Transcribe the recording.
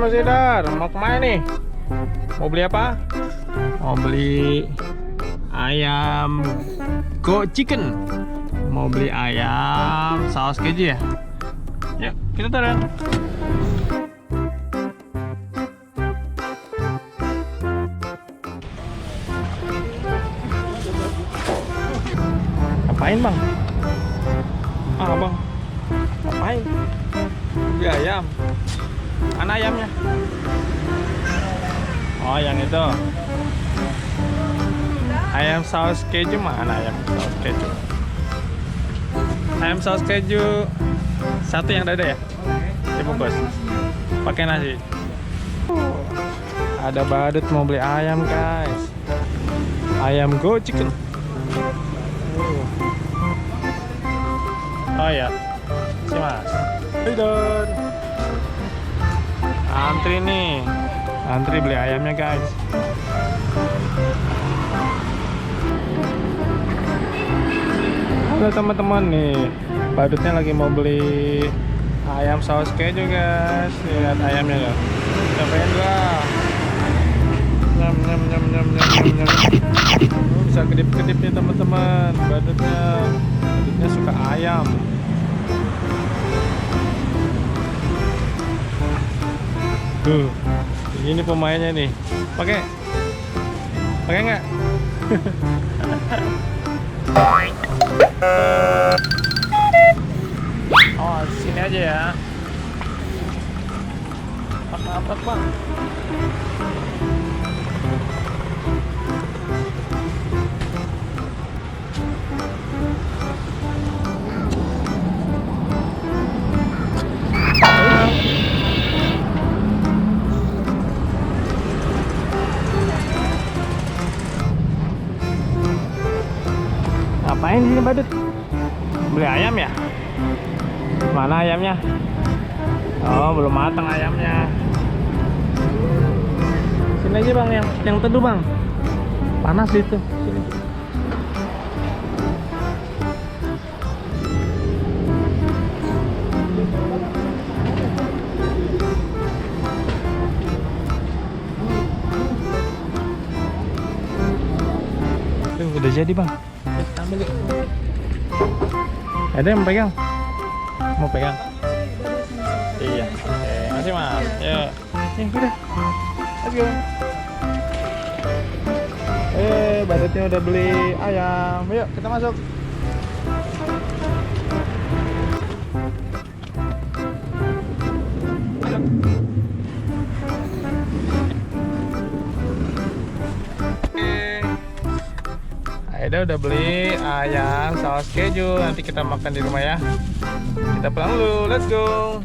Mas Idar, mau kemana nih? Mau beli apa? Mau beli ayam go chicken. Mau beli ayam saus keju ya? Yuk, kita turun. Ngapain bang? Bang, ngapain? Beli ayam. Mana ayamnya? Oh, yang itu. Ayam saus keju mana ayam saus keju? Ayam saus keju satu yang dada ya? Dibungkus. Pakai nasi. Ada badut mau beli ayam guys. Ayam go chicken. Oh ya, si mas. Hidon. Antri nih, antri beli ayamnya guys. Halo teman-teman nih, badutnya lagi mau beli ayam saus keju guys. Lihat ayamnya ya. Cobain lah. Nyam nyam nyam nyam nyam nyam. Bisa kedip-kedip nih teman-teman. Badutnya suka ayam. Tuh, ini pemainnya nih. Pakai nggak? Oh, sini aja ya. Apa bang? Ngapain sini badut? Beli ayam ya? Mana ayamnya? Oh, belum matang ayamnya. Sini aja bang, yang teduh bang. Panas itu. Sini. Tuh, udah jadi bang. Ambil yuk. Ada yang pegang? Mau pegang? Iya. Oke, makasih mas. Yuk. Udah. Let's go. Badutnya udah beli ayam. Yuk, kita masuk. Aida udah beli ayam saus keju, nanti kita makan di rumah ya. Kita pulang dulu, let's go.